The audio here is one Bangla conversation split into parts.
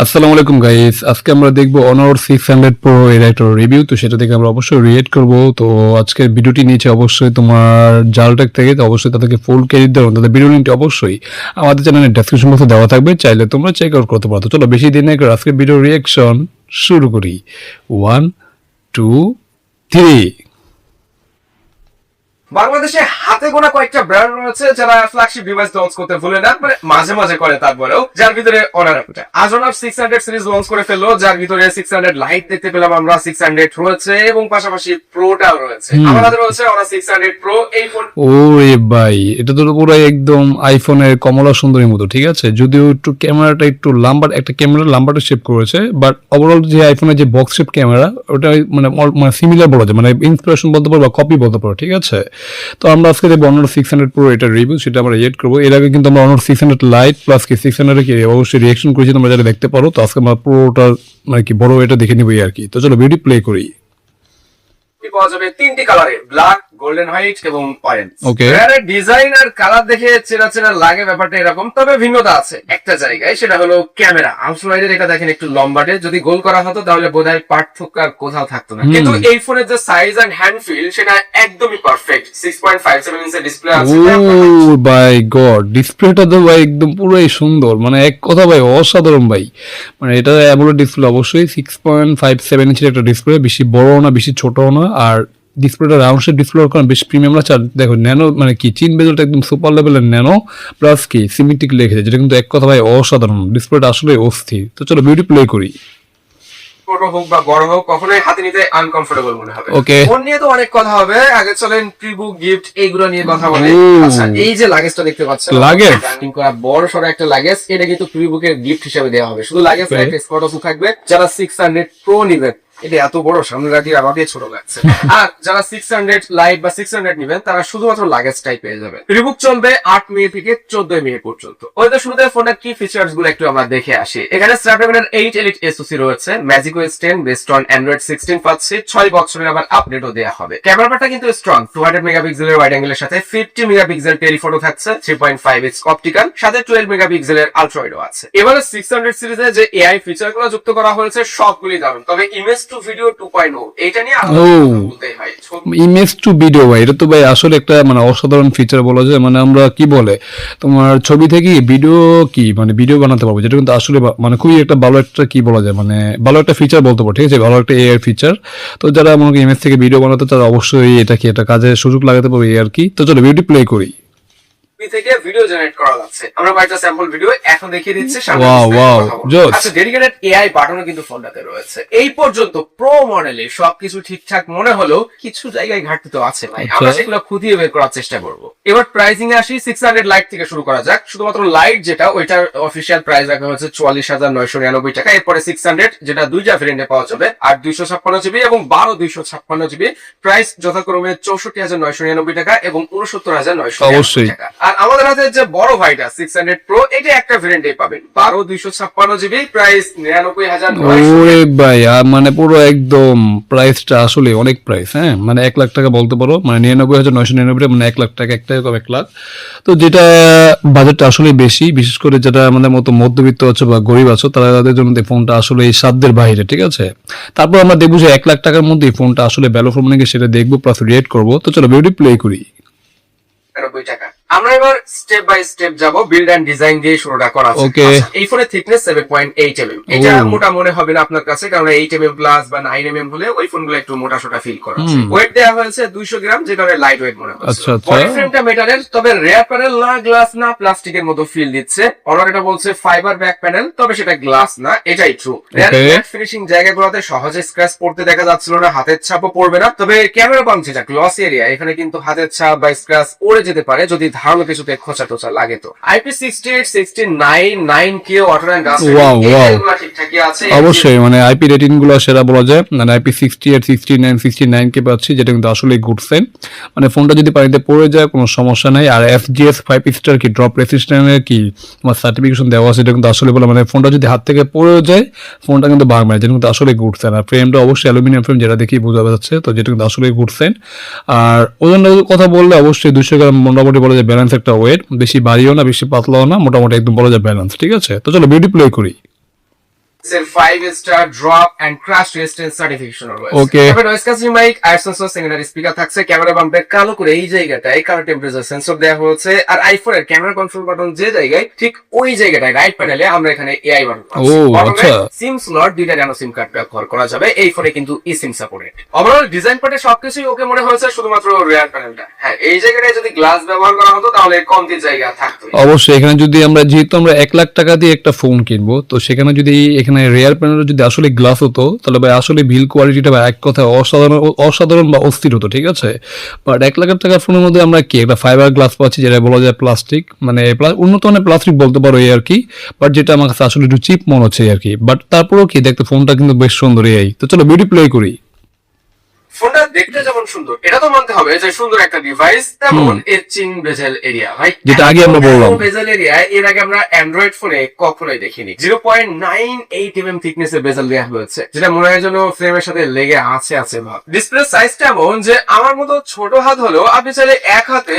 আসসালামু আলাইকুম গাইস, আজকে আমরা দেখবো Honor 600 Pro এর একটা রিভিউ। তো সেটা থেকে আমরা অবশ্যই রিয়েক্ট করব। তো আজকের ভিডিওটি নিয়েছে অবশ্যই তোমার জালটেক থেকে। তো অবশ্যই তাদেরকে ফুল ক্রেডিট দেওয়া, তাদের ভিডিও লিঙ্কটি অবশ্যই আমাদের চ্যানেলের ডেসক্রিপশন বক্সে দেওয়া থাকবে, চাইলে তোমরা চেক আউট করতে পারো। তো চলো বেশি দিন না করে আজকের ভিডিও রিয়াকশন শুরু করি। 1 2 3। বাংলাদেশে হাতে গোনা কয়েকটা ব্র্যান্ড রয়েছে যারা ফ্ল্যাগশিপ ডিভাইস লঞ্চ করতে ভুলে না, মানে মাঝে মাঝে করে, তারপরেও যার ভিতরে অনার একটা আজ অনার 600 সিরিজ লঞ্চ করে ফেললো, যার ভিতরে 600 লাইট দেখতে পেলাম আমরা, 600 রয়েছে এবং পাশাপাশি প্রোটাও রয়েছে। আমাদের রয়েছে অনার 600 প্রো। এই ফোন ওরে ভাই, এটা তো পুরো একদম আইফোনের কমলা সুন্দরীর মতো, ঠিক আছে? যদিও একটু ক্যামেরাটা একটু লাম্বার, একটা ক্যামেরা লাম্বারটা শেপ করেছে, বাট ওভারঅল যে আইফোনের যে বক্স শেপ ক্যামেরা, ওটা মানে সিমিলার বলা যায়, মানে ইন্সপিরেশন বলতে পারো বা কপি বলতে পারো, ঠিক আছে? তো আমরা আজকে দেখবো Honor 600 Pro এটা রিভিউ, সেটা আমরা রিয়েক্ট করবো। এর আগে কিন্তু আমরা Honor 600 লাইট প্লাস কি 600 কি অবশ্যই রিয়েকশন করেছি, তোমরা যারা দেখতে পারো। তো আজকে আমরা পুরোটা মানে কি বড় এটা দেখে নিবই আর কি। তো চলো ভিডিও প্লে করি। পাওয়া যাবে তিনটি কালারে, ব্ল্যাক, গোল্ডেন হোয়াইট এবং অরেঞ্জ। ওকে, এর ডিজাইন আর কালার দেখে চেনা চেনা লাগে, ব্যাপারটা এরকম। তবে ভিন্নতা আছে একটা জায়গায়, সেটা হলো ক্যামেরা। আউটসাইডের এটা দেখেন একটু লম্বাটে, যদি গোল করা হতো তাহলে বোধহয় পার্থক্য আর কোথাও থাকতো না। কিন্তু এই ফোনের যে সাইজ এন্ড হ্যান্ড ফিল, সেটা একদমই পারফেক্ট। 6.57 ইঞ্চের ডিসপ্লে আছে। ও বাই গড, ডিসপ্লেটা তো ভাই একদম পুরোই সুন্দর, মানে এক কথা ভাই অসাধারণ ভাই। মানে এটা অ্যামোলেড ডিসপ্লে, অবশ্যই 6.57 ইঞ্চের একটা ডিসপ্লে, বেশি বড় না বেশি ছোটও না। আর ডিসপ্লেটা রাউন্ড শেপ ডিসপ্লে কারণ বেশ প্রিমিয়াম লাগছে। আর দেখো ন্যানো, মানে কি চিন বেজলটা একদম সুপার লেভেলের ন্যানো, প্লাস কি সিমেট্রিক লিখেছে, যেটা কিন্তু এক কথা ভাই অসাধারণ। ডিসপ্লেটা আসলে অস্থির। তো চলো ভিডিও প্লে করি। ছোট হোক বা বড় হোক, কখনোই হাতে নিতে আনকমফোর্টেবল মনে হবে। ওকে, ফোন নিয়ে তো অনেক কথা হবে, আগে চলেন প্রিবু, গিফট এইগুলো নিয়ে কথা বলি। আচ্ছা, এই যে লাগেজটা দেখতে পাচ্ছেন, লাগেজ প্যাকিং করা বড় সড়ো একটা লাগেজ, এটা কিন্তু প্রিবুকের গিফট হিসেবে দেওয়া হবে। শুধু লাগেজ না, একটা স্পট অফ থাকবে। যারা 600 প্রো নিবেন, এটা এত বড়, সামনে রাখি আমাকে ছোট লাগছে। আর যারা 600 লাইট বা 600 নিবেন, তারা শুধুমাত্র লাগেজটাই পেয়ে যাবেন। রিবুক চলবে 8 মে থেকে 14 মে পর্যন্ত। ওই তো শুরুতে ফোনের কি ফিচার্স গুলো একটু আমরা দেখে আসি। এখানে স্ন্যাপড্রাগনের 8 এলিট এসওসি রয়েছে, magic OS 10 based on Android 16 পাচ্ছি। 6 বছরের আবার আপডেটও দেওয়া হবে। ক্যামেরাটা কিন্তু স্ট্রং, 200 মেগাপিক্সেলের ওয়াইড অ্যাঙ্গেলের সাথে 50 মেগাপিক্সেল টেলিফটো থাকছে, 3.5x অপটিক্যাল, সাথে 12 মেগাপিক্সেলের আলট্রা ওয়াইডও আছে। এবারে 600 সিরিজে যে এআই ফিচার গুলো যুক্ত করা হয়েছে, সবগুলি দারুণ। তবে ইমেজ টু ভিডিও 2.0, এটা নিয়ে বলতেই হয়। ইমেজ টু ভিডিও ভাই, এটা তো ভাই আসলে একটা মানে অসাধারণ ফিচার বলা যায়। মানে আমরা কি বলে তোমার ছবি থেকে ভিডিও কি মানে ভিডিও বানাতে পারবো, যেটা কিন্তু আসলে মানে খুবই একটা ভালো একটা কি বলা যায়, মানে ভালো একটা ফিচার বলতে পারো, ঠিক আছে? ভালো একটা এআই ফিচার। তো যারা মনে করি ইমেজ থেকে ভিডিও বানাতে, তারা অবশ্যই এটা কি একটা কাজে সুযোগ লাগাতে পারবে আর কি। তো চলো ভিডিও প্লে করি। থেকে ভিডিও জেনারেট করা যাচ্ছে। আমরা কয়েকটা স্যাম্পল ভিডিও এখন দেখিয়ে দিচ্ছি। আচ্ছা, ডেডিকেটেড এআই বাটনও কিন্তু ফোনটাতে রয়েছে। এই পর্যন্ত প্রো মডেলে সবকিছু ঠিকঠাক মনে হলেও কিছু জায়গায় ঘাটতি তো আছে ভাই, আমরা সেগুলো খুঁটিয়ে বের করার চেষ্টা করব। এবার প্রাইসিং এ আসি। 600 লাইট থেকে শুরু করা যাক। শুধুমাত্র লাইট যেটা, ওইটার অফিসিয়াল প্রাইস রাখা হয়েছে 44,999 টাকা। এরপরে 600 যেটা দুইটা ভেরিয়েন্টে পাওয়া যাবে, 8 256 জিবি এবং 12 256 জিবি। প্রাইস যথাক্রমে 64,999 টাকা এবং 69,999 টাকা। আর আমাদের হাতে যে বড় ভাইটা 600 প্রো, এটা একটা ভেরিয়েন্টে পাবেন 12 256 জিবি, প্রাইস 99,900 ভাই। মানে পুরো একদম প্রাইসটা আসলে অনেক প্রাইস, হ্যাঁ, মানে 1 লাখ টাকা বলতে পারো, মানে 99,999, মানে 1 লাখ টাকা, একটা 1 লাখ। তো যেটা বাজেটটা আসলে বেশি, বিশেষ করে যারা আমাদের মতো মধ্যবিত্ত আছে বা গরিব আছো, তাদের জন্য এই ফোনটা আসলে এই সাধ্যের বাইরে, ঠিক আছে? তারপর আমরা দেখবো যে 1 লাখ টাকার মধ্যে এই ফোনটা আসলে ভ্যালু ফর মানি সেটা দেখবো, প্লাস রিয়েক্ট করবো। তো চলো ভিডিও প্লে করি। 99 টাকা। আমরা এবার স্টেপ বাই স্টেপ যাব, বিল্ড এন্ড ডিজাইন দিয়ে শুরুটা করা আছে। এই ফোনের থিকনেস 7.8 mm। এটা মোটা মনে হবে না আপনার কাছে, কারণ 8 mm প্লাস বা 9 mm হলে ওই ফোনগুলো একটু মোটা সোটা ফিল করা আছে। ওয়েট দেওয়া হয়েছে 200 গ্রাম, যেটা লাইট ওয়েট মনে হচ্ছে। বডি ফ্রেমটা মেটালের, তবে রেয়ার প্যানেল না, গ্লাস না, প্লাস্টিকের মতো ফিল দিচ্ছে। অনর এটা বলছে ফাইবার ব্যাক প্যানেল, তবে সেটা গ্লাস না, এটাই ট্রু। রেয়ার ফিনিশিং জায়গাগুলোতে সহজে স্ক্র্যাচ পড়তে দেখা যাচ্ছিল না, হাতের ছাপও পড়বে না। তবে ক্যামেরা পাম্প যেটা গ্লসি এরিয়া, এখানে কিন্তু হাতের ছাপ বা স্ক্র্যাচ পড়ে যেতে পারে যদি ধারালো কিছুতে খোঁচা টোচা লাগে। তো IP68 69 9K water and dust এগুলো ঠিকঠাকই আছে অবশ্যই, মানে আইপি রেটিং গুলো সেরা বলা যায়। মানে IP68 69 69K পাচ্ছি, যেটা কিন্তু আসলে গুড সাইন। মানে ফোনটা যদি পানিতে পড়ে যায় কোনো সমস্যা নাই। আর FGS 5 স্টার কি ড্রপ রেসিস্ট্যান্টের কি তোমার সার্টিফিকেশন দেওয়া আছে, এটা কিন্তু আসলে বলে মানে ফোনটা যদি হাত থেকে পড়ে যায় ফোনটা কিন্তু ভাঙবে না, যেটা কিন্তু আসলে গুড সাইন। আর ফ্রেমটা অবশ্যই অ্যালুমিনিয়াম ফ্রেম, যেটা দেখি বোঝা যাচ্ছে, তো যেটা কিন্তু আসলে গুড সাইন। আর ওজনের কথা বললে অবশ্যই 200 গ্রাম মোটামুটি বলা যায় ব্যালেন্স একটা ওয়েট, বেশি ভারীও না বেশি পাতলাও না, মোটামুটি একদম বলা যায় ব্যালেন্স, ঠিক আছে? তো চলো ভিডিও প্লে করি। 5 star drop and crash resistance certification রয়েছে। Okay. তবে noise cancelling mic, IR sensor, secondary speaker থাকছে, ক্যামেরা বাম্পের কালো করে এই জায়গাটায় কালার টেম্পারেচার সেন্সর দেওয়া হয়েছে। আর আইফোনের ক্যামেরা কন্ট্রোল বাটন যে জায়গায়, ঠিক ওই জায়গাটায় রাইট প্যানেলে আমরা এখানে এআই বাটন পাচ্ছি। ও, আচ্ছা। সিম স্লট 2টা ন্যানো সিম কার্ড ব্যবহার করা যাবে। এই ফোনে কিন্তু ই সিম সাপোর্টেড। ওভারঅল ডিজাইন পার্টে সবকিছুই ওকে মনে হয়েছে, শুধুমাত্র রিয়ার প্যানেলটা। হ্যাঁ, এই জায়গাটায় যদি গ্লাস ব্যবহার করা হতো তাহলে কমতি জায়গা থাকতো। অবশ্যই এখানে যদি আমরা, যেহেতু আমরা 1 লাখ টাকা দিয়ে একটা ফোন কিনবো, তো সেখানে যদি এখানে রিয়ার প্যানেল যদি আসলে গ্লাস হতো, তাহলে ভাই আসলে বিল কোয়ালিটিটা বা এক কথায় অসাধারণ বা অস্থির হতো, ঠিক আছে। বাট 1 লাখ টাকার ফোনের মধ্যে আমরা কি একটা ফাইবার গ্লাস পাচ্ছি, যেটা বলা যায় প্লাস্টিক, মানে উন্নত মানের প্লাস্টিক বলতে পারো এই আর কি। বাট যেটা আমার কাছে আসলে একটু চিপ মনে হচ্ছে আর কি। বাট তারপরেও কি দেখতে ফোনটা কিন্তু বেশ সুন্দর এই। তো চলো বিউটি প্লে করি। ফোনটা দেখতে যেমন সুন্দর, এটা তো মানতে হবে যে সুন্দর একটা ডিভাইস, তেমন এচিং বেজেল এরিয়া ভাই, যেটা আগে আমরা বললাম। বেজেল এরিয়া এর আগে আমরা অ্যান্ড্রয়েড ফোনে কখনোই দেখিনি। 0.98 mm থিকনেস এর বেজেল দেওয়া হয়েছে, যেটা মনে হয় যেন ফ্রেমের সাথে লেগে আছে ভাব। ডিসপ্লে সাইজটা এমন যে আমার মতো ছোট হাত হলেও আপনি চাইলে এক হাতে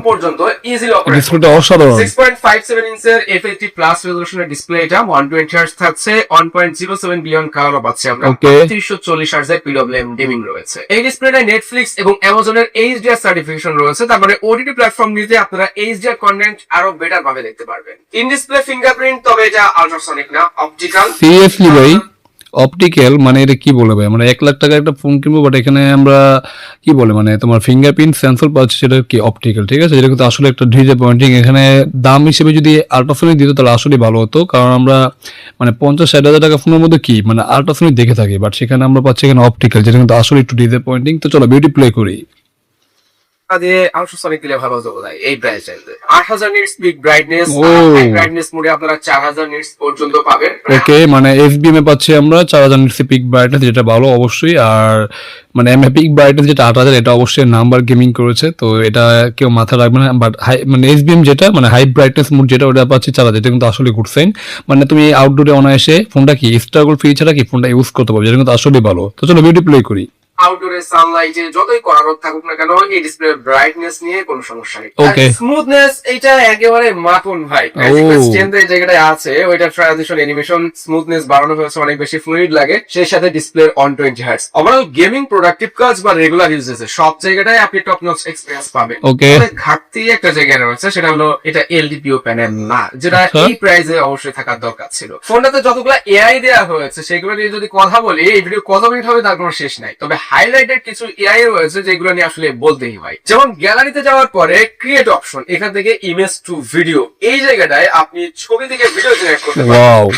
পর্যন্ত ইজিলি অপারেট করতে। ডিসপ্লেটা অসাধারণ। 6.57 ইঞ্চের FHD প্লাস রেজোলিউশনের ডিসপ্লে, এটা 120 হার্টজ থাকছে, 1.07 বিলিয়ন কালার পাচ্ছি আমরা, 340 হার্টজের PWM ডিমিং রয়েছে। এই ডিসপ্লেটায় নেটফ্লিক্স এবং অ্যামাজনের HDR সার্টিফিকেশন রয়েছে। তারপরে ওটিটি প্ল্যাটফর্ম নিতে আপনারা HDR কন্টেন্ট আরো বেটার ভাবে দেখতে পারবেন। ইন ডিসপ্লে ফিঙ্গারপ্রিন্ট, তবে এটা আল্ট্রাসনিক না, অপটিক্যাল। সিরিয়াসলি ভাই, অপটিক্যাল মানে এটা কি বলে ভাই, মানে 1 লাখ টাকার একটা ফোন কিনবো, বাট এখানে আমরা কি বলে মানে তোমার ফিঙ্গারপ্রিন্ট সেন্সর পাচ্ছি, সেটা কি অপটিক্যাল, ঠিক আছে। যেটা কিন্তু আসলে একটা ডিসঅ্যাপয়েন্টিং। এখানে দাম হিসেবে যদি আল্ট্রাসনিক দিত তাহলে আসলে ভালো হতো, কারণ আমরা মানে 50-60 হাজার টাকা ফোনের মধ্যে কি মানে আল্ট্রাসনিক দেখে থাকি, বাট সেখানে আমরা পাচ্ছি এখানে অপটিক্যাল, যেটা কিন্তু আসলে একটু ডিসঅ্যাপয়েন্টিং। তো চলো বিউটি প্লে করি। দিয়ে আল্ট্রাসনিক দিলে ভালো হতো বোধহয় এই প্রাইস রেঞ্জে। 8000 nits peak brightness, high brightness মোডে আপনারা 4000 নিটস পর্যন্ত পাবেন। ওকে, মানে এফবিএম এ পাচ্ছি আমরা 4000 নিটস পিক ব্রাইটনেস, যেটা ভালো অবশ্যই। আর মানে এম পিক ব্রাইটনেস যেটা 8000, এটা অবশ্যই নাম্বার গেমিং করেছে, তো এটা কেউ মাথা রাখবে না। বাট হাই মানে এসবিএম যেটা মানে হাই ব্রাইটনেস মোড যেটা, ওটা পাচ্ছি 4000, যেটা কিন্তু আসলে গুড সাইন। মানে তুমি আউটডোরে অনায়াসে ফোনটা কি স্ট্রাগল ফ্রি ছাড়া কি ফোনটা ইউজ করতে পারবে, যেটা কিন্তু আসলে ভালো। তো চলো বিউটি প্লে করি। আউটডোরে সানলাইটে যতই কড়া রোদ থাকুক না কেন, এই ডিসপ্লে ব্রাইটনেস নিয়ে কোনো সমস্যা নেই। ওকে, স্মুথনেস এটা একেবারে মাখন ভাই। স্ট্রেন্থ এই জায়গাটায় আছে, ওইটা ট্রানজিশন অ্যানিমেশন স্মুথনেস বাড়ানো হয়েছে, অনেক বেশি ফ্লুইড লাগে, সেই সাথে ডিসপ্লের 120 হার্টজ। ওভারঅল গেমিং, প্রোডাক্টিভ কাজ বা রেগুলার ইউজেসে সব জায়গাটায় আপনি টপ নচ এক্সপেরিয়েন্স পাবেন। ওকে, ঘাটতি একটা জায়গায় রয়েছে, সেটা হলো এটা এলডিপিও প্যানেল না, যেটা এই প্রাইসে অবশ্যই থাকার দরকার ছিল। ফোনটাতে যতগুলো এআই দেওয়া হয়েছে সেগুলো নিয়ে যদি কথা বলি, এই ভিডিও কত মিনিট হবে তার কোনো শেষ নাই। তবে হাইলাইটেড কিছু এআই রয়েছে যেগুলো নিয়ে আসলে বলতেই হয়। যেমন গ্যালারিতে যাওয়ার পরে ক্রিয়েট অপশন, এখান থেকে ইমেজ টু ভিডিও, এই জায়গাটায় আপনি ছবি থেকে ভিডিও জেনারেট করতে পারবেন,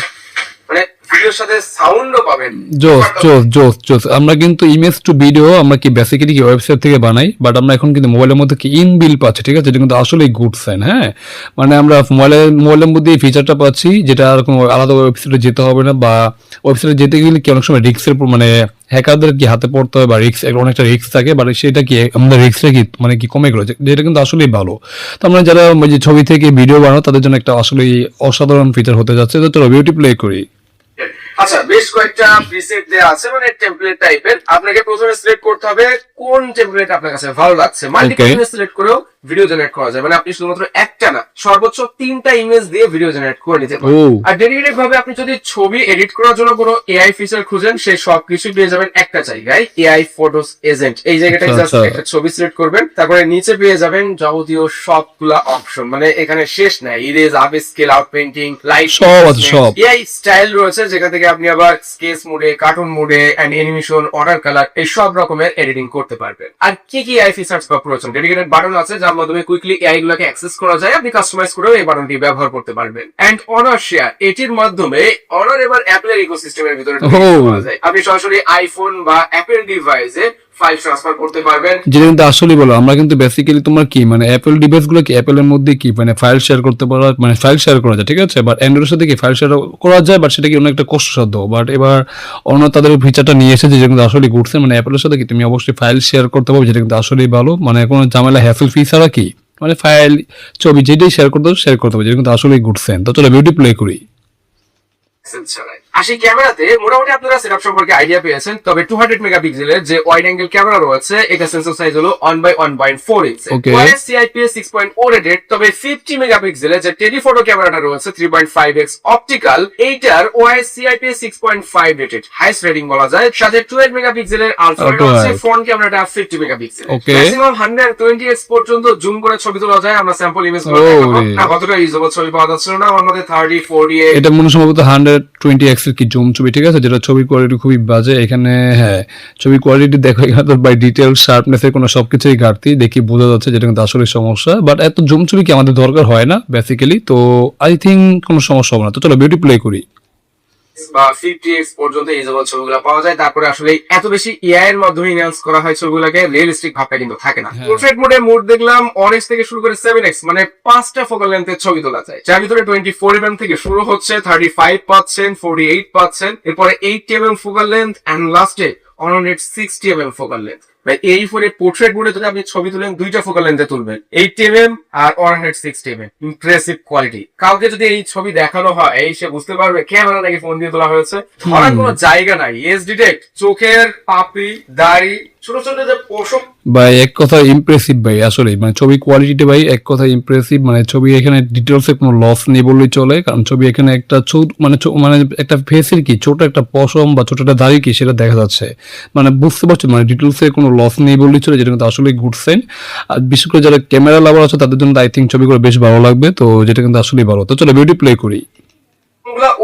মানে ভিডিওর সাথে সাউন্ডও পাবেন। জোস। আমরা কিন্তু ইমেজ টু ভিডিও আমরা কি বেসিক্যালি কি ওয়েবসাইট থেকে বানাই, বাট আমরা এখন কিন্তু মোবাইলের মধ্যে কি ইনবিল পাচ্ছি, ঠিক আছে। এটা কিন্তু আসলেই গুড সাইন। হ্যাঁ, মানে আমরা মোবাইলের মধ্যে এই ফিচারটা পাচ্ছি, যেটা আর কোনো আলাদা ওয়েবসাইটে যেতে হবে না, বা ওয়েবসাইটে যেতে গেলে কি অনেক সময় রিস্কের মানে হ্যাকারদের কি হাতে পড়তে হয়, বা রিস্ক অনেকটা রিস্ক থাকে, বাট সেটা কি আমাদের রিস্কটা কি মানে কি কমে গেল, যেটা কিন্তু আসলেই ভালো। তো আমরা যারা যে ছবি থেকে ভিডিও বানাও তাদের জন্য একটা আসলেই অসাধারণ ফিচার হতে যাচ্ছে। তো চলো বিউটি প্লে করি। আচ্ছা, বেশ কয়েকটা প্রিসেট দেওয়া আছে, মানে টেমপ্লেট টাইপের। আপনাকে প্রথমে সিলেক্ট করতে হবে কোন টেমপ্লেট আপনার কাছে ভালো লাগছে। মাল্টিপল সিলেক্ট করেও ভিডিও জেনারেট করা যায়, মানে আপনি শুধুমাত্র একটা না, সর্বোচ্চ 3টা ইমেজ দিয়ে ভিডিও জেনারেট করে নিতে পারেন। আর ডেডিকেটেড ভাবে আপনি যদি ছবি এডিট করার জন্য কোনো এআই ফিচার খুঁজেন, সেই সবকিছু পেয়ে যাবেন একটা জায়গায়, এআই ফটোস এজেন্ট। এই জায়গাটায় জাস্ট একটা ছবি সিলেক্ট করবেন, তারপরে নিচে পেয়ে যাবেন যাবতীয় সবগুলা অপশন, মানে এখানে শেষ নাই। Erase, up scale, out painting, light, সব এআই স্টাইল রয়েছে, যেখান থেকে আপনি আবার স্কেচ মোডে, কার্টুন মোডে, এন্ড অ্যানিমেশন, অর্ডার কালার, এই সব রকমের এডিটিং করতে পারবেন। আর কি কি এআই ফিচার্স বা প্রয়োজন, ডেডিকেটেড বাটন আছে যার মাধ্যমে কুইকলি এআই গুলোকে অ্যাক্সেস করা যায়। আপনি কাস্টমাইজ করেও এই বাটনটি ব্যবহার করতে পারবেন। এন্ড অনার শেয়ার, এটির মাধ্যমে অনার এবার অ্যাপলের ইকোসিস্টেমের ভিতরে করা যায়। আপনি সরাসরি আইফোন বা অ্যাপেল ডিভাইসে ফাইল ট্রান্সফার করতে পারবেন, যেটা কিন্তু আসলে বলো আমরা কিন্তু বেসিক্যালি তোমার কি মানে অ্যাপল ডিভাইস গুলো কি অ্যাপেলের মধ্যে কি মানে ফাইল শেয়ার করতে পারা, মানে ফাইল শেয়ার করা যায়, ঠিক আছে। বাট অ্যান্ড্রয়েডের সাথে কি ফাইল শেয়ার করা যায়, বাট সেটা কি অনেকটা কষ্টসাধ্য। বাট এবার অন্য তাদের ফিচারটা নিয়ে এসেছে, যেটা কিন্তু আসলে ঘুরছে, মানে অ্যাপেলের সাথে কি তুমি অবশ্যই ফাইল শেয়ার করতে পারবে, যেটা কিন্তু আসলেই ভালো। মানে কোনো ঝামেলা হ্যাসেল ফি ছাড়া কি মানে ফাইল, ছবি যেটাই শেয়ার করতে পারবে, যেটা কিন্তু আসলেই ঘুরছেন। তো চলো বিউটি প্লে করি। মেগাপিক্সেল ছাড়াই। আসি ক্যামেরাতে, মোটামুটি আপনারা সেটআপ সম্পর্কে আইডিয়া পেয়েছেন। তবে 200 মেগাপিক্সেলের যে ওয়াইড অ্যাঙ্গেল ক্যামেরা রয়েছে, এটা সেন্সর সাইজ হলো 1/1.4 ইঞ্চি। OIS CIPS 6.0 rated. তবে 50 মেগাপিক্সেলের যে টেলিফটো ক্যামেরাটা রয়েছে 3.5x অপটিক্যাল, এইটার OIS CIPS 6.5 rated, highest rating বলা যায়। সাথে 12 মেগাপিক্সেলের আলট্রা ওয়াইড আছে, ফ্রন্ট ক্যামেরাটা 50 মেগাপিক্সেল। ম্যাক্সিমাম 120x পর্যন্ত জুম করে ছবি তোলা যায়। আমরা স্যাম্পল ইমেজ গুলো দেখাবো না, কতটা ইউজেবল ছবি পাওয়া যাচ্ছে না। আমার মধ্যে 30, 40 এটা মনে সম্ভবত 120x এর কি জুম ছবি, ঠিক আছে, যেটা ছবির কোয়ালিটি খুবই বাজে এখানে। হ্যাঁ, ছবি কোয়ালিটি দেখো, এখানে তো বাই ডিটেল শার্পনেস এর কোনো সবকিছুই ঘাটতি দেখি বোঝা যাচ্ছে, যেটা কিন্তু আসলে সমস্যা। বাট এত জুম ছবি কি আমাদের দরকার হয় না বেসিক্যালি, তো আই থিঙ্ক কোনো সমস্যা হবে না। তো চলো ভিডিও প্লে করি। বা 50x পর্যন্ত ইউজেবল ছবিগুলো পাওয়া যায়। তারপরে আসলে এত বেশি এআই এর মাধ্যমে এনহান্স করা হয় ছবিগুলোকে, রিয়েলিস্টিক ভাবটা কিন্তু থাকে না। পোর্ট্রেট মোডে মোড দেখলাম 1x থেকে শুরু করে 7x, মানে 5টা ফোকাল লেন্থের ছবি তোলা যায়, যার ভিতরে 24mm থেকে শুরু হচ্ছে, 35 পাচ্ছেন, 48 পাচ্ছেন, এরপরে 80mm ফোকাল লেন্থ, এন্ড লাস্টে 160mm ফোকাল লেন্থ। এই ফোনে পোর্ট্রেট মোডে যদি আপনি ছবি তুলেন, দুইটা ফোকাল লেন্থে তুলবেন, 80mm আর 160mm। Impressive quality. কাউকে যদি এই ছবি দেখানো হয়, সে বুঝতে পারবে ক্যামেরা নাকি ফোন দিয়ে তোলা হয়েছে। ধরার কোনো জায়গা নাই। এজ ডিটেক্ট, চোখের পাপড়ি, দাড়ি, ছোট ছোট যে পশম, ভাই এক কথা ইমপ্রেসিভ ভাই, আসলে মানে ছবি কোয়ালিটিটা ভাই এক কথা ইমপ্রেসিভ। মানে ছবি এখানে ডিটেলসে কোনো লস নেই বললেই চলে, কারণ ছবি এখানে একটা মানে একটা ফেসের কি ছোট একটা পশম বা ছোট একটা দাড়ি কি সেটা দেখা যাচ্ছে, মানে বুঝতে পারছো, মানে ডিটেলসে কোনো লস নেই বললেই চলে, যেটা কিন্তু আসলে গুড সাইন। আর বিশেষ করে যারা ক্যামেরা লাভার আছে তাদের জন্য আই থিঙ্ক ছবিগুলো বেশ ভালো লাগবে, তো যেটা কিন্তু আসলেই ভালো। তো চলো ভিডিও প্লে করি।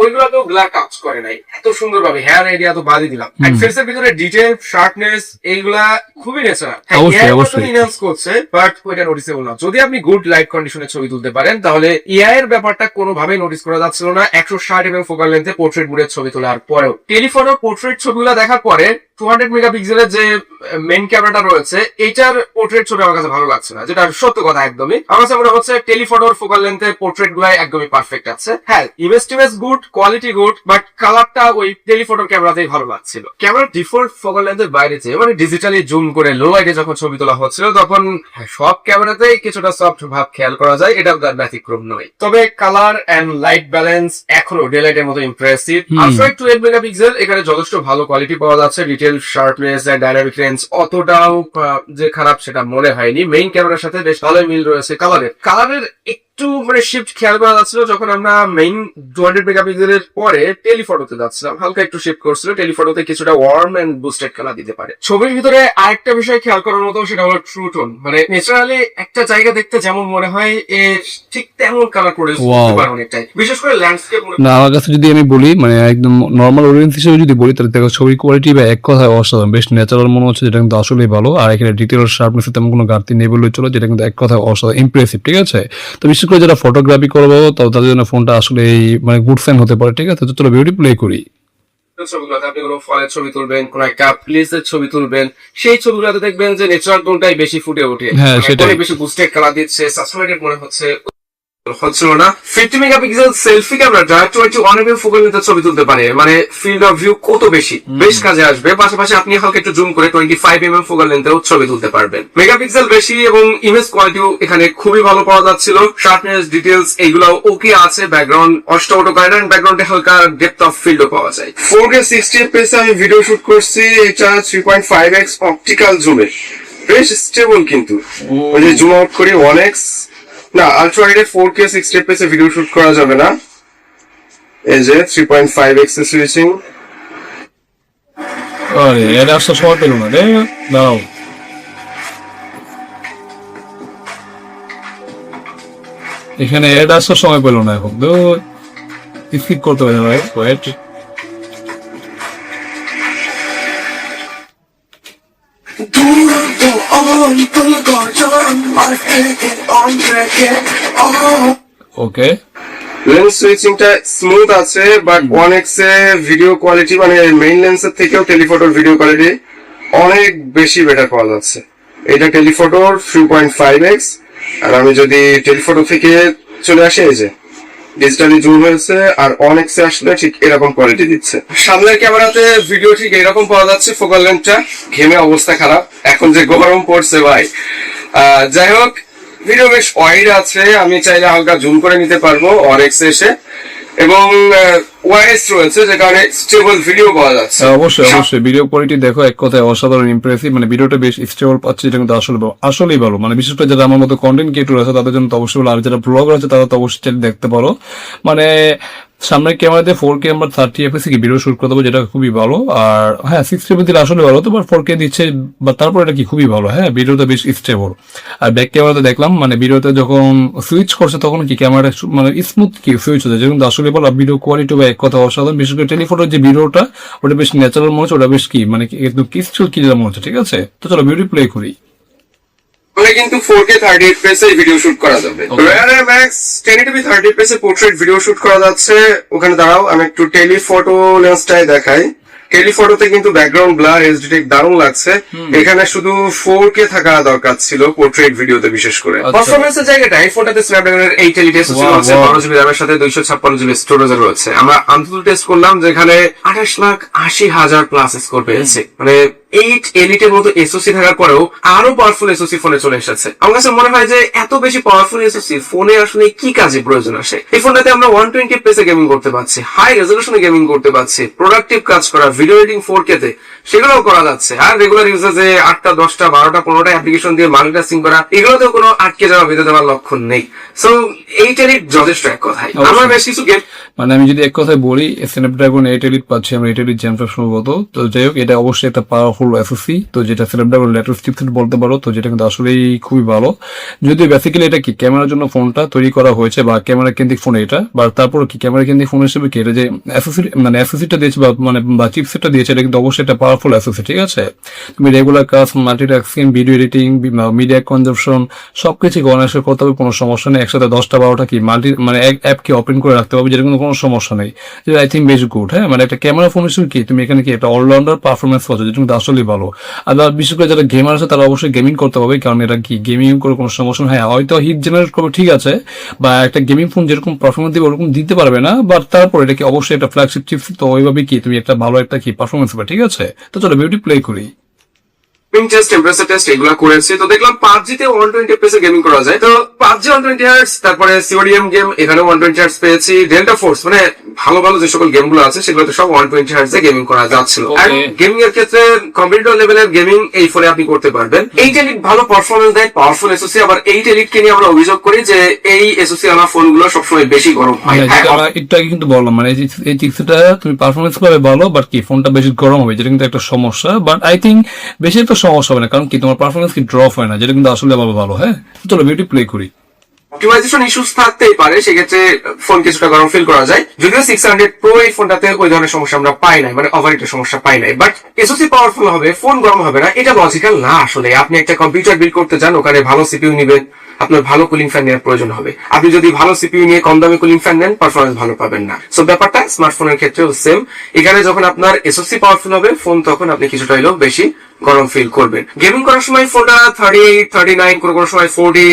ওইগুলাকেও ব্ল্যাক টাচ করে নাই এত সুন্দর ভাবে। হেয়ার এরিয়া তো বাদই দিলাম, ফেসের ভিতরে ডিটেল, শার্পনেস, এইগুলা খুবই ন্যাচারাল। এনহান্স করছে, বাট ওইটা নোটিসেবল না। যদি আপনি গুড লাইট কন্ডিশনে ছবি তুলতে পারেন, তাহলে এআই এর ব্যাপারটা কোনোভাবেই নোটিস করা যাচ্ছিল না 160mm ফোকাল লেন্থে পোর্ট্রেট মোডের ছবি তোলার পরেও। টেলিফটো পোর্ট্রেট ছবিগুলো দেখার পরে 200 মেগাপিক্সেলের যে মেইন ক্যামেরাটা রয়েছে, এইটার পোর্ট্রেট ছবি আমার কাছে ভালো লাগছে না, যেটা সত্য কথা একদমই। আমার কাছে মনে হচ্ছে টেলিফটোর ফোকাল লেন্থে পোর্ট্রেট গুলাই একদমই পারফেক্ট আছে। হ্যাঁ, ইমেজ টিমেজ গুড, কোয়ালিটি গুড, বাট কালারটা ওই টেলিফটোর ক্যামেরাতেই ভালো লাগছিল। ক্যামেরার ডিফল্ট ফোকাল লেন্থের বাইরে যে মানে ডিজিটালি জুম করে লো লাইটে যখন ছবি তোলা হচ্ছিল, তখন সব ক্যামেরাতেই কিছুটা সফট ভাব খেয়াল করা যায়, এটা তার ব্যতিক্রম নয়। তবে কালার এন্ড লাইট ব্যালেন্স এখনো ডে লাইটের মতো ইমপ্রেসিভ। আলট্রা 12 মেগাপিক্সেল, এখানে যথেষ্ট ভালো কোয়ালিটি পাওয়া যাচ্ছে। Detail, sharpness and dynamic range অতটাও যে খারাপ সেটা মনে হয়নি। মেইন ক্যামেরার সাথে বেশ ভালোই মিল রয়েছে। কালারের একটু মানে শিফট খেয়াল করা যাচ্ছিল যখন আমরা মেইন 200 মেগাপিক্সেলের পরে টেলিফটোতে যাচ্ছিলাম, হালকা একটু শিফট করছিল। টেলিফটোতে কিছুটা ওয়ার্ম এন্ড বুস্টেড কালার দিতে পারে। ছবির ভিতরে আরেকটা বিষয় খেয়াল করার মতো, সেটা হলো ট্রু টোন। মানে ন্যাচারালি একটা জায়গা দেখতে যেমন মনে হয়, ঠিক তেমন কালার প্রডিউস করতে পারে অনেকটাই, বিশেষ করে ল্যান্ডস্কেপ। না, আমার কাছে যদি আমি বলি, মানে একদম নর্মাল অডিয়েন্স হিসেবে যদি বলি, তাহলে দেখো ছবির কোয়ালিটি বা এক কথায় অসাধারণ, বেশ ন্যাচারাল মনে হচ্ছে, যেটা কিন্তু আসলেই ভালো। আর এখানে ডিটেল শার্পনেস তেমন কোনো ঘাটতি নেই বললেই চলে, যেটা কিন্তু এক কথায় অসাধারণ ইমপ্রেসিভ, ঠিক আছে। তো বিশেষ করে যারা ফটোগ্রাফি করবো, তো তাদের জন্য ফোনটা আসলে মানে গুড সাইন হতে পারে, ঠিক আছে। তো চলো ভিডিও প্লে করি। ছবিগুলোতে আপনি কোনো ফলের ছবি তুলবেন, কোন একটা প্লেসের ছবি তুলবেন, সেই ছবিগুলোতে দেখবেন যে ন্যাচারাল টোনটাই বেশি ফুটে ওঠে। হ্যাঁ, সেটাই। অনেক বেশি বুস্টেড কালার দিচ্ছে, স্যাচুরেটেড মনে হচ্ছে হচ্ছিল না। 50 মেগাপিক্সেল সেলফি ক্যামেরাটা 21mm ফোকাল লেন্থের ছবি তুলতে পারে, মানে ফিল্ড অফ ভিউ কত বেশ কাজে আসবে। পাশাপাশি আপনি হালকা একটু জুম করে 25mm ফোকাল লেন্থেও ছবি তুলতে পারবেন। মেগাপিক্সেল বেশি এবং ইমেজ কোয়ালিটিও এখানে খুবই ভালো পাওয়া যাচ্ছিল। শার্পনেস, ডিটেলস এইগুলো ওকে আছে। ব্যাকগ্রাউন্ড অষ্টমটো কারেন্ট, ব্যাকগ্রাউন্ডে হালকা ডেপথ অফ ফিল্ডও পাওয়া যায়। 4K 60 fps আমি ভিডিও শুট করছি, এটা 3.5x অপটিক্যাল জুমে, বেশ স্টেবল। কিন্তু ওই যে জুম আউট করি 1x, না আলট্রা ওয়াইডে 4K 60 fps এ ভিডিও শুট করা যাবে না। এই যে 3.5x এ সুইচিং। আরে এটা আসলে সময় পেল না রে, দাঁড়াও। এখানে এটা আসলে সময় পেল না, এখন তো স্কিপ করতে হবে ভাই। ওয়েট, ওকে। লেন্স সুইচিংটা স্মুথ আছে, but 1x A video quality মানে মেইন লেন্সের থেকেও টেলিফটোর ভিডিও কোয়ালিটি অনেক বেশি বেটার পাওয়া যাচ্ছে। এটা টেলিফটোর 3.5x, আর আমি যদি টেলিফটো থেকে চলে আসি, এই যে ডিজিটালি জুম হয়েছে, আর 1x এ আসলে ঠিক এরকম কোয়ালিটি দিচ্ছে। সামনের ক্যামেরাতে ভিডিও ঠিক এরকম পাওয়া যাচ্ছে। ফোকাল লেন্থটা ঘেমে অবস্থা খারাপ, এখন যে গরম পড়ছে ভাই। যাই হোক, ভিডিও বেশ ওয়াইড আছে, আমি চাইলে হালকা জুম করে নিতে পারবো 1x এসে। এবং ওয়াইস রয়েছে, যে কারণে স্টেবল ভিডিও পাওয়া যাচ্ছে। অবশ্যই ভিডিও কোয়ালিটি দেখো, এক কথায় অসাধারণ ইমপ্রেসিভ, মানে ভিডিওটা বেশ স্টেবল পাচ্ছে, যেটা কিন্তু আসলেই ভালো। মানে বিশেষ করে যারা আমার মতো কন্টেন্ট ক্রিয়েটর আছে তাদের জন্য তো অবশ্যই ভালো, আর যারা ব্লগার আছে তারা তো অবশ্যই দেখতে পারো। মানে সামনের ক্যামেরাতে 4K আমরা 30 fps কি ভিডিও শুট করতে পারবো, যেটা খুবই ভালো। আর হ্যাঁ 60 দিলে আসলে ভালো, তো বাট 4K দিচ্ছে, বা তারপর এটা কি খুবই ভালো। হ্যাঁ ভিডিওটা বেশ স্টেবল। আর ব্যাক ক্যামেরাতে দেখলাম, মানে ভিডিওতে যখন সুইচ করছে তখন কি ক্যামেরাটা মানে স্মুথ কি সুইচ হচ্ছে, যেটা কিন্তু আসলে ভালো। ভিডিও কোয়ালিটি বা এক কথা অসাধারণ, বিশেষ করে টেলিফোটোর যে ভিডিওটা ওটা বেশ ন্যাচারাল মনে হচ্ছে, ওটা বেশ কি মানে একদম কিস্টুল ক্লিয়ার মনে হচ্ছে। ঠিক আছে, তো চলো ভিডিও প্লে করি। মানে কিন্তু 4K 30 fps এ ভিডিও শুট করা যাবে। Rare Max 1080p 30 fps এ পোর্ট্রেট ভিডিও শুট করা যাচ্ছে। ওখানে দাঁড়াও, আমি একটু টেলিফটো লেন্সটাই দেখাই। টেলিফটোতে কিন্তু ব্যাকগ্রাউন্ড ব্লার এইচডি টেক দারুণ লাগছে। এখানে শুধু 4K থাকা দরকার ছিল পোর্ট্রেট ভিডিওতে, বিশেষ করে পারফরম্যান্সের জায়গাটায় ফোনটাতে স্ন্যাপড্রাগনের 8 এসওসি রয়েছে, 12GB র্যামের সাথে 256GB স্টোরেজ রয়েছে। আমরা আনতুল টেস্ট করলাম, যেখানে 28,80,000 প্লাস স্কোর পেয়েছে। মানে 8 এলিটের মতো এসওসি থাকার পরেও আরো পাওয়ারফুল এসওসি ফোনে চলে এসেছে। আমার কাছে মনে হয় যে এত বেশি পাওয়ারফুল এসওসি ফোনে আসলে কি কাজে প্রয়োজন আসে। এই ফোনটাতে আমরা 120 fps এ গেমিং করতে পারছি, হাই রেজলিউশনে গেমিং করতে পারছি, প্রোডাক্টিভ কাজ করা, ভিডিও এডিটিং 4K তে সেগুলোও করা যাচ্ছে। আর রেগুলার ইউজেজে 8টা 10টা 12টা 15টা অ্যাপ্লিকেশন দিয়ে মাল্টিটাস্কিং করা, এগুলোতেও কোনো আটকে যাওয়া বেঁধে দেওয়ার লক্ষণ নেই। সো এই টেলিট যথেষ্ট এক কথায়। আমার বেশ কিছু গেম, মানে আমি যদি এক কথায় বলি, স্ন্যাপড্রাগন 8 এলিট পাচ্ছি আমরা, 8 এলিট জেন 5 সম্ভবত। তো যাই হোক, এটা অবশ্যই একটা পাওয়ারফুল এসওসি, তো যেটা স্ন্যাপড্রাগন লেটেস্ট চিপসেট বলতে পারো, তো যেটা কিন্তু আসলেই খুবই ভালো। যদিও বেসিক্যালি এটা কি ক্যামেরার জন্য ফোনটা তৈরি করা হয়েছে, বা ক্যামেরা কেন্দ্রিক ফোন এটা, বা তারপর কি ক্যামেরা কেন্দ্রিক ফোন হিসেবে কি এটা যে এসওসি মানে এসওসিটা দিয়েছে বা চিপসেটটা দিয়েছে, এটা কিন্তু অবশ্যই একটা পাওয়ারফুল এসওসি। ঠিক আছে, তুমি রেগুলার কাজ, multitasking, video editing, media consumption সবকিছু অনায়াসে করতে হবে, কোনো সমস্যা নেই। একসাথে 10টা 12টা কি মানে এক অ্যাপকে ওপেন করে রাখতে পারবে, যেটা কিন্তু কোনো সমস্যা নেই। যেটা আই থিঙ্ক বেশ গুড। হ্যাঁ, মানে একটা ক্যামেরা ফোন হিসেবে কি তুমি এখানে কি একটা অলরাউন্ডার পারফরমেন্স পাচ্ছ, যেটা কিন্তু আসলেই ভালো। আর বিশেষ করে যারা গেমার আছে তারা অবশ্যই গেমিং করতে হবে, কারণ এটা কি গেমিং করে কোনো সমস্যা। হ্যাঁ হয়তো হিট জেনারেট করবে, ঠিক আছে, বা একটা গেমিং ফোন যেরকম পারফরমেন্স দিবে ওরকম দিতে পারবে না, বাট তারপর এটা কি অবশ্যই একটা ফ্ল্যাগশিপ চিপস, তো ওইভাবে কি তুমি একটা ভালো একটা কি পারফরমেন্স হবে। ঠিক আছে, তো চলো ভিডিওটি প্লে করি। টেস্ট, টেম্পারেচার টেস্ট এগুলো করেছি, তো দেখলাম PUBG তে 120 fps এ গেমিং করা যায়। তো PUBG 120 Hz, তারপরে CODM গেম এখানে 120 Hz পেয়েছি। ডেল্টা ফোর্স মানে ভালো ভালো যে সকল গেম গুলো আছে সেগুলোতে সব 120 Hz এ গেমিং করা যাচ্ছিল। আর গেমিং এর ক্ষেত্রে কম্পিটিটর লেভেলের গেমিং এই ফোনে আপনি করতে পারবেন। 8 এলিট ভালো পারফরমেন্স দেয়, পাওয়ারফুল এসওসি। আবার 8 এলিট কে নিয়ে আমরা অভিযোগ করি যে এই এসওসি আনা ফোন গুলো সবসময় বেশি গরম হয়। একটু আগে কিন্তু বললাম, মানে এই চিপসেটটা তুমি পারফরমেন্স পাবে ভালো, বাট কি ফোনটা বেশি গরম হবে, যেটা কিন্তু একটা সমস্যা। বাট আই থিঙ্ক বেশি একটা সমস্যা হবে না, কারণ কি তোমার পারফরমেন্স কি ড্রপ হয় না, যেটা কিন্তু আসলে ভালো। হ্যাঁ, চলো ভিডিও প্লে করি। অপটিমাইজেশন ইস্যুস থাকতেই পারে, সেক্ষেত্রে ফোন কিছুটা গরম ফিল করা যায়। যদিও 600 Pro এই ফোনটাতে ওই ধরনের সমস্যা আমরা পাই নাই, মানে ওভারহিটের সমস্যা পাই নাই। বাট এসওসি পাওয়ারফুল হবে, ফোন গরম হবে না, এটা লজিক্যাল না। আসলে আপনি একটা কম্পিউটার বিল্ড করতে চান, ওখানে ভালো সিপিইউ নিবেন, আপনার ভালো কুলিং ফ্যান নেওয়ার প্রয়োজন হবে। আপনি যদি ভালো সিপিইউ নিয়ে কম দামি কুলিং ফ্যান নেন, পারফরমেন্স ভালো পাবেন না। সো ব্যাপারটা স্মার্টফোনের ক্ষেত্রেও সেম। এখানে যখন আপনার এসওসি পাওয়ারফুল হবে ফোন, তখন আপনি কিছুটা হলেও বেশি গরম ফিল করবেন। গেমিং করার সময় ফোনটা 38, 39, কোনো সময় 40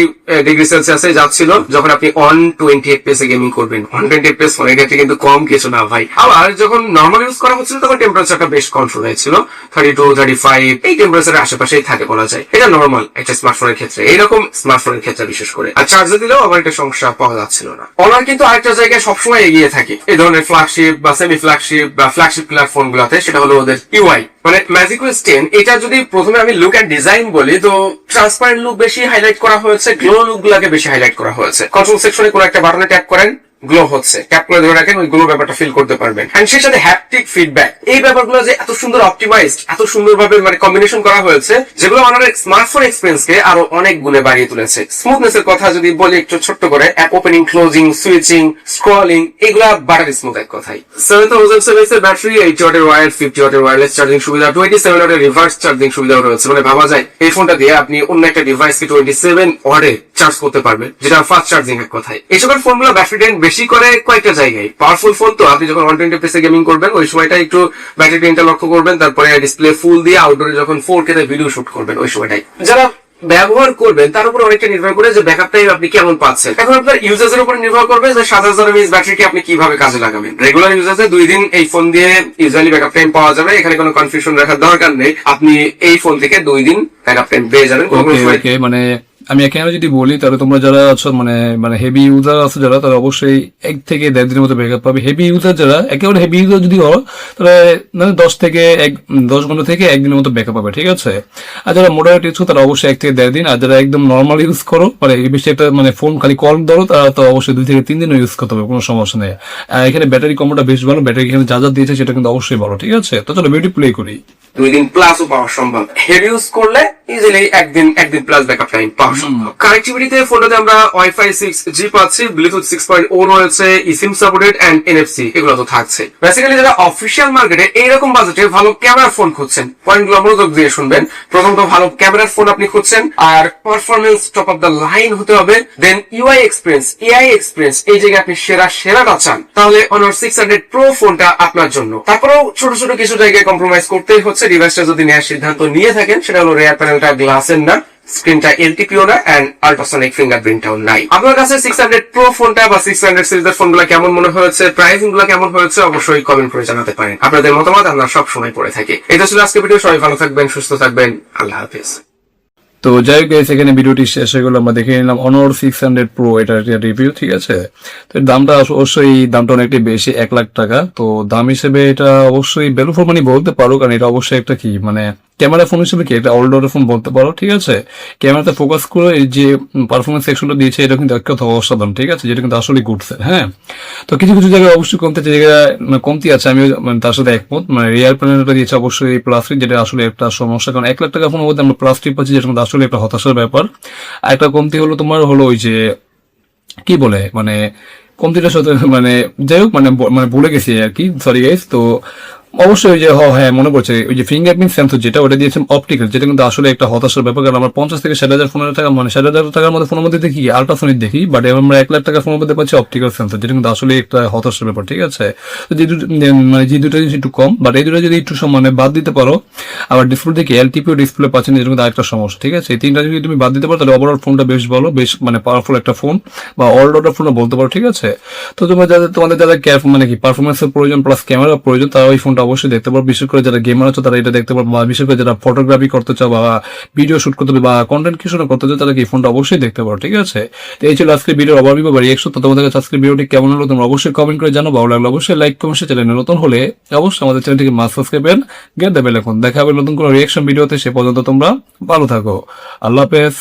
ডিগ্রি সেলসিয়াসে যাচ্ছিল, যখন আপনি 120 fps এ গেমিং করবেন। 120 fps ফোনের ক্ষেত্রে কিন্তু কম কিছু না ভাই। আবার যখন নর্মাল ইউজ করা হচ্ছিল তখন টেম্পারেচারটা বেশ কন্ট্রোল হয়েছিল, 32, 35 এই টেম্পারেচারের আশেপাশেই থাকে বলা যায়। এটা নর্মাল একটা স্মার্টফোনের ক্ষেত্রে, এইরকম স্মার্টফোনের ক্ষেত্রে বিশেষ করে। আর চার্জার দিলেও আবার একটা সমস্যা পাওয়া যাচ্ছিল না। অনার কিন্তু আরেকটা জায়গায় সবসময় এগিয়ে থাকে এই ধরনের ফ্ল্যাগশিপ বা সেমি ফ্ল্যাগশিপ বা ফ্ল্যাগশিপ কিলার ফোন গুলাতে, সেটা হলো ওদের ইউআই, মানে ম্যাজিক ওয়েস 10। এটা যদি প্রথমে আমি লুক এন্ড ডিজাইন বলি, তো ট্রান্সপারেন্ট লুক বেশি হাইলাইট করা হয়েছে, গ্লো লুক গুলাকে বেশি হাইলাইট করা হয়েছে। কন্ট্রোল সেকশনে কোনো একটা বাটনে ট্যাপ করেন, গ্লো হচ্ছে, ট্যাপ করে ধরে রাখেন, ওই গ্লো ব্যাপারটা ফিল করতে পারবেন। এন্ড সেই সাথে হ্যাপটিক ফিডব্যাক, এই ব্যাপারগুলো যে এত সুন্দর অপটিমাইজড, এত সুন্দরভাবে মানে কম্বিনেশন করা হয়েছে, যেগুলো আমাদের স্মার্টফোন এক্সপিরিয়েন্স কে আরো অনেক গুণে বাড়িয়ে তুলেছে। স্মুথনেস এর কথা যদি বলি একটু ছোট্ট করে, app opening, closing, switching, scrolling, এগুলা বাটার স্মুথ এক কথাই। 7000 mAh এর ব্যাটারি, 80 ওয়াটের ওয়্যার, 50 ওয়াটের ওয়্যারলেস চার্জিং সুবিধা, 27 ওয়াটের রিভার্স চার্জিং সুবিধাও রয়েছে। মানে ভাবা যায় এই ফোনটা দিয়ে আপনি অন্য একটা ডিভাইসকে 27 ওয়াটে চার্জ করতে পারবেন, যেটা ফাস্ট চার্জিং এক কথায়। এই সকল ফোনগুলো ব্যাটারি ড্রেন বেশি করে কয়েকটা জায়গায়। পাওয়ারফুল ফোন তো আপনি যখন 120 fps এ গেমিং করবেন ওই সময়টা একটু ব্যাটারি ড্রেনটা লক্ষ্য করবেন, তারপরে ডিসপ্লে ফুল দিয়ে আউটডোরে যখন 4K তে ভিডিও শুট করবেন ওই সময়টাই। যারা ব্যবহার করবেন তার উপর অনেকটা নির্ভর করে যে ব্যাকআপ টাইম আপনি কেমন পাচ্ছেন। এখন আপনার ইউজের উপর নির্ভর করবে যে 7000 mAh ব্যাটারিকে আপনি কিভাবে কাজে লাগাবেন। রেগুলার ইউজেসে 2 দিন এই ফোন দিয়ে ইউজুয়ালি ব্যাকআপ টাইম পাওয়া যাবে, এখানে কোনো কনফিউশন রাখার দরকার নেই। আপনি এই ফোন থেকে 2 দিন ব্যাকআপ টাইম পেয়ে যাবেন। মানে আমি এখানে যদি বলি তাহলে তোমরা যারা আছো মানে মানে হেভি ইউজার আছে যারা, তারা অবশ্যই 1 থেকে 1.5 দিনের মতো ব্যাকআপ পাবে। হেভি ইউজার যারা, একেবারে হেভি ইউজার যদি হও তাহলে মানে 10 ঘন্টা থেকে 1 দিনের মতো ব্যাকআপ পাবে, ঠিক আছে। আর যারা মোডারেট ইউজ তারা অবশ্যই 1 থেকে 1.5 দিন। আর যারা একদম নর্মাল ইউজ করো, মানে এই বেশি একটা মানে ফোন খালি কল ধরো, তারা তো অবশ্যই 2 থেকে 3 দিনও ইউজ করতে হবে, কোনো সমস্যা নেই। আর এখানে ব্যাটারি কম্বোটা বেশ ভালো, ব্যাটারি এখানে যা যা দিয়েছে সেটা কিন্তু অবশ্যই ভালো, ঠিক আছে। তো চলো ভিডিও প্লে করি। 2 দিন প্লাসও পাওয়া সম্ভব। হেভি ইউজ করলে ইজিলি একদিন প্লাস ব্যাকআপ টাইম পাওয়া সম্ভব। কানেক্টিভিটিতে ফোনটাতে আমরা ওয়াইফাই 6G পাচ্ছি, ব্লুটুথ 6.0 রয়েছে, eSIM সাপোর্টেড এন্ড NFC এগুলো তো থাকছে। বেসিক্যালি যারা অফিশিয়াল মার্কেটে এইরকম বাজেটে ভালো ক্যামেরার ফোন খুঁজছেন, পয়েন্টগুলো মনোযোগ দিয়ে শুনবেন। প্রথমত ভালো ক্যামেরার ফোন আপনি খুঁজছেন, আর performance top of the line হতে হবে। Then UI experience, AI experience, এই জায়গায় আপনি সেরাটা চান, তাহলে Honor 600 Pro ফোনটা আপনার জন্য। তারপরেও ছোট ছোট কিছু জায়গায় কম্প্রোমাইজ করতেই হচ্ছে। ডিভাইসটা যদি নেওয়ার সিদ্ধান্ত নিয়ে থাকেন, সেটা হলো রেয়ার প্যানেলটা গ্লাসের না, স্ক্রিনটা LTPO না, এন্ড আল্ট্রাসনিক ফিঙ্গারপ্রিন্টটাও নাই। আপনার কাছে 600 Pro ফোনটা বা 600 সিরিজের ফোনগুলো কেমন মনে হয়েছে, প্রাইসিং গুলো কেমন হয়েছে, অবশ্যই কমেন্ট করে জানাতে পারেন। আপনাদের মতামত আমরা সব সময় পড়ে থাকি। এটা ছিল আজকে ভিডিও। সবাই ভালো থাকবেন, সুস্থ থাকবেন, আল্লাহ হাফেজ। তো যাই হোক guys, এখানে ভিডিওটি শেষ হয়ে গেল। আমরা দেখে নিলাম Honor 600 Pro, এটা রিভিউ, ঠিক আছে। তো এর দামটা অবশ্যই দামটা অনেকটাই বেশি, 1 লাখ টাকা। তো দাম হিসেবে এটা অবশ্যই ভ্যালু ফর মানি বলতে পারো, কারণ এটা অবশ্যই একটা কি মানে ক্যামেরা ফোন হিসেবে কি এটা অলরাউন্ডার ফোন বলতে পারো, ঠিক আছে। ক্যামেরাতে ফোকাস করে এই যে পারফরমেন্স সেকশনটা দিয়েছে, এটা কিন্তু একটা অসাধারণ, ঠিক আছে, যেটা কিন্তু আসলে গুডছে। হ্যাঁ, তো কিছু কিছু জায়গায় অবশ্যই কমতে জায়গায় কমতি আছে, আমি মানে তার সাথে একমত। মানে রিয়ার প্যানেলটা দিয়েছে অবশ্যই প্লাস্টিক, যেটা আসলে একটা সমস্যা, কারণ 1 লাখ টাকা ফোনের মধ্যে আমরা প্লাস্টিক পাচ্ছি, যেটা কিন্তু আসলে একটা হতাশার ব্যাপার। আর একটা কমতি হলো তোমার হলো ওই যে কি বলে মানে কমতিটার সাথে মানে যাই হোক মানে মানে ভুলে গেছি আর কি, সরি গাইস। তো অবশ্যই ওই যে হ্যাঁ মনে পড়ছে, ওই যে ফিঙ্গারপ্রিন্ট সেন্সর যেটা ওটা দিয়েছেন অপটিক্যাল, যেটা কিন্তু আসলে একটা হতাশার ব্যাপার। কারণ আমরা 50 থেকে 60,000 ফোনের টাকা মানে 60,000 টাকার মধ্যে ফোনের মধ্যে দেখি আল্ট্রাসনিক দেখি, বাট আমরা 1 লাখ টাকা ফোনের মধ্যে পাচ্ছি অপটিক্যাল সেন্সর, যেটা কিন্তু আসলে একটা হতাশার ব্যাপার, ঠিক আছে। তো মানে যে দুটো জিনিস একটু কম, বাট এই দুটো যদি একটু মানে বাদ দিতে পারো, আবার ডিসপ্লে থেকে LTPO ডিসপ্লে পাচ্ছেন, যেটা কিন্তু আরেকটা সমস্যা, ঠিক আছে। এই তিনটা যদি তুমি বাদ দিতে পারো, তাহলে ওভারঅল ফোনটা বেশ ভালো, বেশ মানে পাওয়ারফুল একটা ফোন বা অলরাউন্ডার ফোন বলতে পারো, ঠিক আছে। তো তোমাদের যারা মানে কি পারফরমেন্সের প্রয়োজন প্লাস ক্যামেরা প্রয়োজন, তারা ওই ফোনটা অবশ্যই দেখতে পারো। বিশেষ করে যারা গেমার আছো তারা এটা দেখতে পারো, বা বিশেষ করে যারা ফটোগ্রাফি করতে চাও বা ভিডিও শুট করতে বা কন্টেন্ট ক্রিয়েশন করতে চাও, তারা এই ফোনটা অবশ্যই দেখতে পারো, ঠিক আছে। তো এই ছিল আজকে ভিডিওর ওভারভিউ বা রিঅ্যাকশন। তো তোমাদের কাছে আজকে ভিডিওটি কেমন হলো তোমরা অবশ্যই কমেন্ট করে জানো। ভালো লাগলো অবশ্যই লাইক কমেন্ট, চ্যানেলে নতুন হলে অবশ্যই আমাদের চ্যানেলটিকে must subscribe and get the bell icon. দেখা হবে নতুন কোনো রিঅ্যাকশন ভিডিওতে, সে পর্যন্ত তোমরা ভালো থাকো, আল্লাহ হাফেজ।